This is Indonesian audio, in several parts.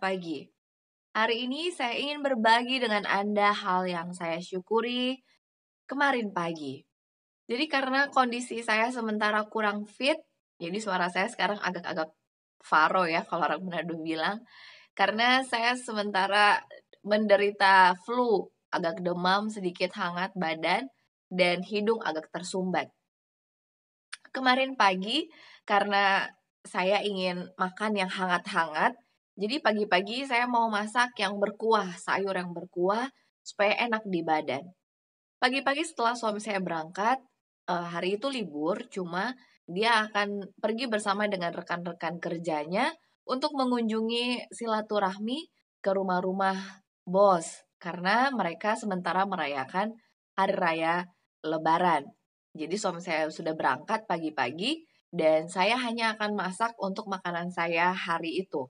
pagi. Hari ini saya ingin berbagi dengan Anda hal yang saya syukuri kemarin pagi. Jadi karena kondisi saya sementara kurang fit, jadi suara saya sekarang agak-agak faro ya kalau orang Manado bilang. Karena saya sementara menderita flu, agak demam, sedikit hangat badan, dan hidung agak tersumbat. Kemarin pagi, karena saya ingin makan yang hangat-hangat, jadi pagi-pagi saya mau masak yang berkuah, sayur yang berkuah, supaya enak di badan. Pagi-pagi setelah suami saya berangkat, hari itu libur, cuma dia akan pergi bersama dengan rekan-rekan kerjanya untuk mengunjungi silaturahmi ke rumah-rumah bos, karena mereka sementara merayakan hari raya Lebaran. Jadi suami saya sudah berangkat pagi-pagi dan saya hanya akan masak untuk makanan saya hari itu.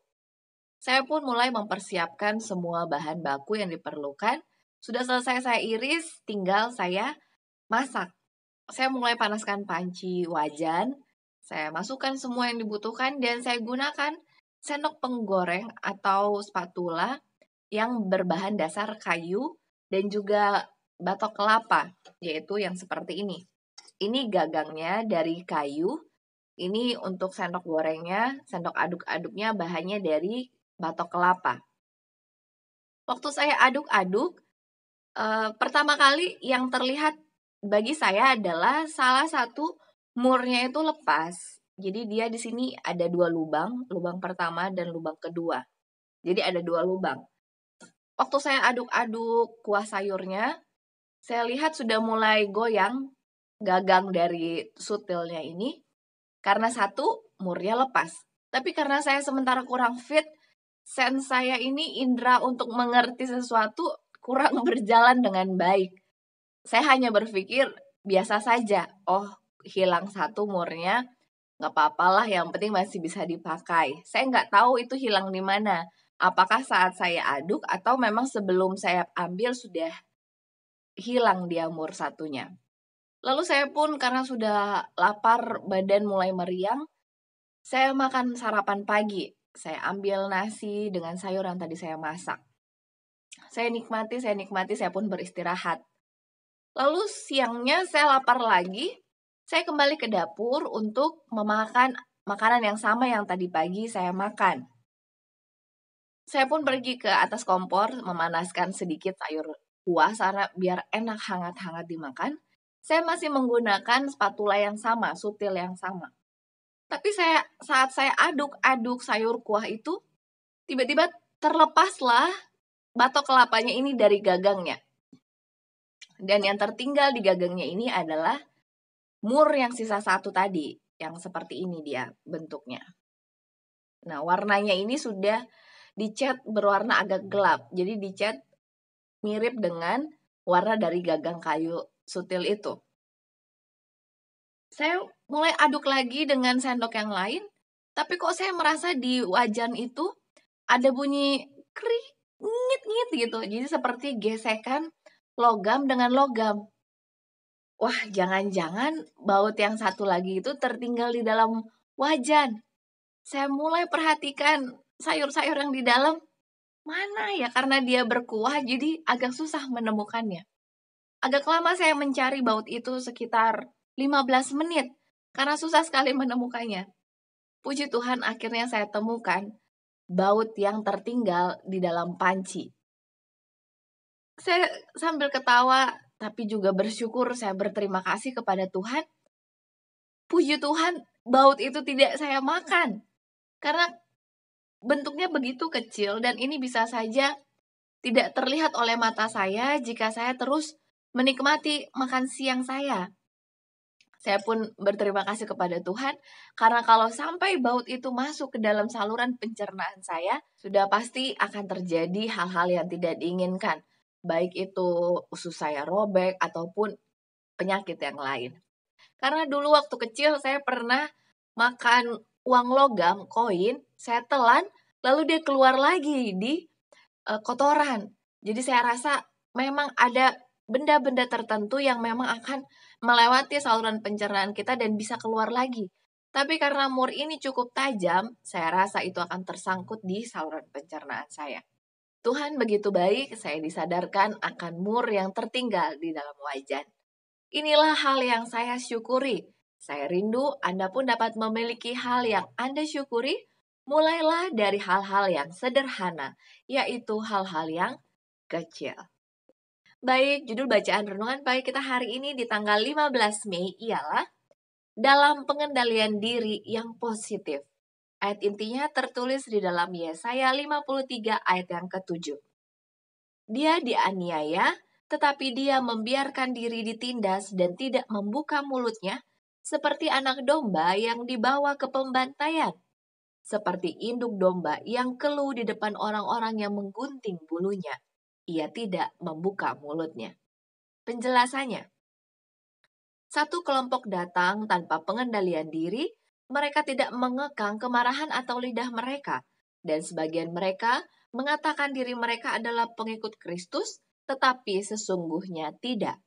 Saya pun mulai mempersiapkan semua bahan baku yang diperlukan. Sudah selesai saya iris, tinggal saya masak. Saya mulai panaskan panci wajan, saya masukkan semua yang dibutuhkan dan saya gunakan sendok penggoreng atau spatula yang berbahan dasar kayu dan juga batok kelapa, yaitu yang seperti ini. Ini gagangnya dari kayu, ini untuk sendok gorengnya, sendok aduk-aduknya bahannya dari batok kelapa. Waktu saya aduk-aduk, pertama kali yang terlihat bagi saya adalah salah satu murnya itu lepas. Jadi dia di sini ada 2 lubang, lubang pertama dan lubang kedua. Jadi ada 2 lubang. Waktu saya aduk-aduk kuah sayurnya, saya lihat sudah mulai goyang gagang dari sutilnya ini karena satu murnya lepas. Tapi karena saya sementara kurang fit, sense saya ini indera untuk mengerti sesuatu kurang berjalan dengan baik. Saya hanya berpikir biasa saja. Oh, hilang satu murnya, nggak apa-apalah, yang penting masih bisa dipakai. Saya nggak tahu itu hilang di mana. Apakah saat saya aduk atau memang sebelum saya ambil sudah hilang dia mur satunya. Lalu saya pun karena sudah lapar, badan mulai meriang, saya makan sarapan pagi. Saya ambil nasi dengan sayur yang tadi saya masak. Saya nikmati, saya pun beristirahat. Lalu siangnya saya lapar lagi, saya kembali ke dapur untuk memakan makanan yang sama yang tadi pagi saya makan. Saya pun pergi ke atas kompor, memanaskan sedikit sayur kuah biar enak hangat-hangat dimakan. Saya masih menggunakan spatula yang sama, sutil yang sama. Tapi saat saya aduk-aduk sayur kuah itu, tiba-tiba terlepaslah batok kelapanya ini dari gagangnya. Dan yang tertinggal di gagangnya ini adalah mur yang sisa satu tadi, yang seperti ini dia bentuknya. Nah, warnanya ini sudah dicat berwarna agak gelap. Jadi dicat mirip dengan warna dari gagang kayu sutil itu. Saya mulai aduk lagi dengan sendok yang lain, tapi kok saya merasa di wajan itu ada bunyi krik, ngit-ngit gitu. Jadi seperti gesekan logam dengan logam. Wah, jangan-jangan baut yang satu lagi itu tertinggal di dalam wajan. Saya mulai perhatikan sayur-sayur yang di dalam, mana ya, karena dia berkuah jadi agak susah menemukannya. Agak lama saya mencari baut itu sekitar 15 menit karena susah sekali menemukannya. Puji Tuhan akhirnya saya temukan baut yang tertinggal di dalam panci. Saya sambil ketawa tapi juga bersyukur, saya berterima kasih kepada Tuhan. Puji Tuhan baut itu tidak saya makan karena bentuknya begitu kecil dan ini bisa saja tidak terlihat oleh mata saya jika saya terus menikmati makan siang saya. Saya pun berterima kasih kepada Tuhan, karena kalau sampai baut itu masuk ke dalam saluran pencernaan saya, sudah pasti akan terjadi hal-hal yang tidak diinginkan. Baik itu usus saya robek ataupun penyakit yang lain. Karena dulu waktu kecil saya pernah makan uang logam, koin, saya telan, lalu dia keluar lagi di kotoran. Jadi saya rasa memang ada benda-benda tertentu yang memang akan melewati saluran pencernaan kita dan bisa keluar lagi. Tapi karena mur ini cukup tajam, saya rasa itu akan tersangkut di saluran pencernaan saya. Tuhan begitu baik, saya disadarkan akan mur yang tertinggal di dalam wajan. Inilah hal yang saya syukuri. Saya rindu Anda pun dapat memiliki hal yang Anda syukuri. Mulailah dari hal-hal yang sederhana, yaitu hal-hal yang kecil. Baik, judul bacaan renungan pagi kita hari ini di tanggal 15 Mei ialah dalam pengendalian diri yang positif. Ayat intinya tertulis di dalam Yesaya 53 ayat yang ke-7. Dia dianiaya, tetapi dia membiarkan diri ditindas dan tidak membuka mulutnya, seperti anak domba yang dibawa ke pembantaian, seperti induk domba yang keluh di depan orang-orang yang menggunting bulunya. Ia tidak membuka mulutnya. Penjelasannya, satu kelompok datang tanpa pengendalian diri, mereka tidak mengekang kemarahan atau lidah mereka, dan sebagian mereka mengatakan diri mereka adalah pengikut Kristus, tetapi sesungguhnya tidak.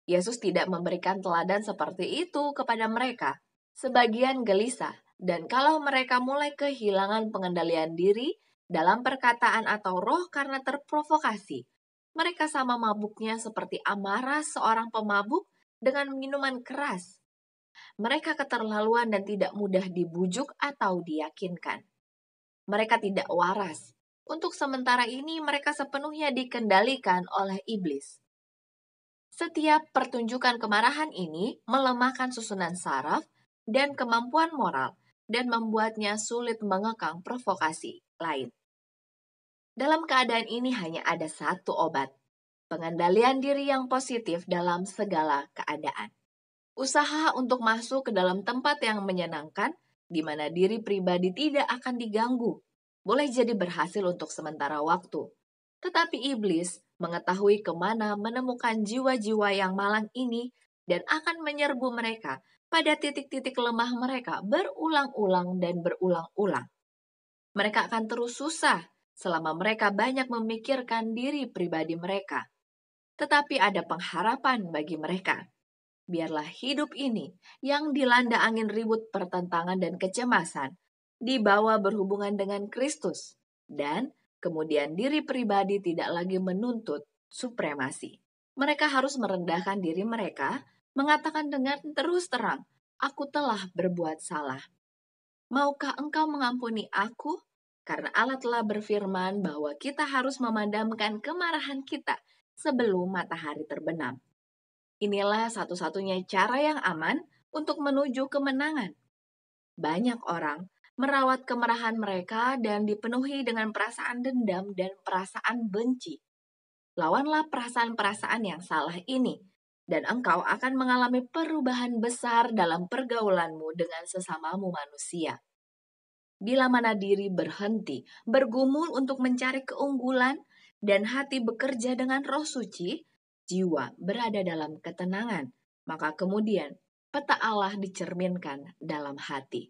Yesus tidak memberikan teladan seperti itu kepada mereka. Sebagian gelisah, dan kalau mereka mulai kehilangan pengendalian diri dalam perkataan atau roh karena terprovokasi, mereka sama mabuknya seperti amarah seorang pemabuk dengan minuman keras. Mereka keterlaluan dan tidak mudah dibujuk atau diyakinkan. Mereka tidak waras. Untuk sementara ini mereka sepenuhnya dikendalikan oleh iblis. Setiap pertunjukan kemarahan ini melemahkan susunan saraf dan kemampuan moral dan membuatnya sulit mengekang provokasi lain. Dalam keadaan ini hanya ada satu obat, pengendalian diri yang positif dalam segala keadaan. Usaha untuk masuk ke dalam tempat yang menyenangkan, di mana diri pribadi tidak akan diganggu, boleh jadi berhasil untuk sementara waktu. Tetapi iblis mengetahui kemana menemukan jiwa-jiwa yang malang ini dan akan menyerbu mereka pada titik-titik lemah mereka berulang-ulang dan berulang-ulang. Mereka akan terus susah selama mereka banyak memikirkan diri pribadi mereka. Tetapi ada pengharapan bagi mereka. Biarlah hidup ini yang dilanda angin ribut pertentangan dan kecemasan dibawa berhubungan dengan Kristus, dan kemudian diri pribadi tidak lagi menuntut supremasi. Mereka harus merendahkan diri mereka, mengatakan dengan terus terang, "Aku telah berbuat salah. Maukah engkau mengampuni aku?" Karena Allah telah berfirman bahwa kita harus memadamkan kemarahan kita sebelum matahari terbenam. Inilah satu-satunya cara yang aman untuk menuju kemenangan. Banyak orang merawat kemarahan mereka dan dipenuhi dengan perasaan dendam dan perasaan benci. Lawanlah perasaan-perasaan yang salah ini, dan engkau akan mengalami perubahan besar dalam pergaulanmu dengan sesamamu manusia. Bila mana diri berhenti, bergumul untuk mencari keunggulan, dan hati bekerja dengan roh suci, jiwa berada dalam ketenangan, maka kemudian peta Allah dicerminkan dalam hati.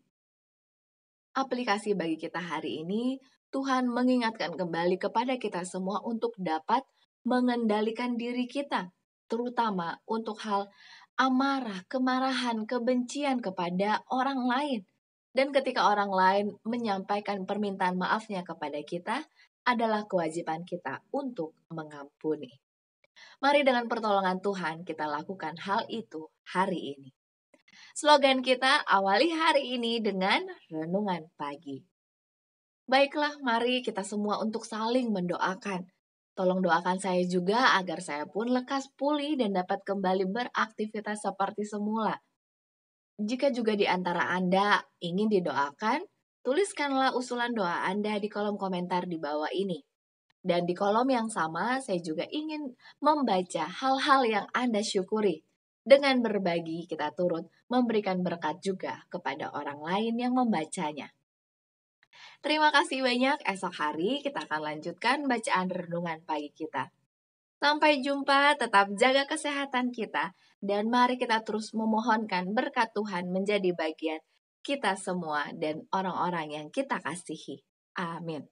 Aplikasi bagi kita hari ini, Tuhan mengingatkan kembali kepada kita semua untuk dapat mengendalikan diri kita, terutama untuk hal amarah, kemarahan, kebencian kepada orang lain. Dan ketika orang lain menyampaikan permintaan maafnya kepada kita, adalah kewajiban kita untuk mengampuni. Mari dengan pertolongan Tuhan kita lakukan hal itu hari ini. Slogan kita awali hari ini dengan renungan pagi. Baiklah, mari kita semua untuk saling mendoakan. Tolong doakan saya juga agar saya pun lekas pulih dan dapat kembali beraktivitas seperti semula. Jika juga di antara Anda ingin didoakan, tuliskanlah usulan doa Anda di kolom komentar di bawah ini. Dan di kolom yang sama, saya juga ingin membaca hal-hal yang Anda syukuri. Dengan berbagi, kita turut memberikan berkat juga kepada orang lain yang membacanya. Terima kasih banyak, esok hari kita akan lanjutkan bacaan renungan pagi kita. Sampai jumpa, tetap jaga kesehatan kita, dan mari kita terus memohonkan berkat Tuhan menjadi bagian kita semua dan orang-orang yang kita kasihi. Amin.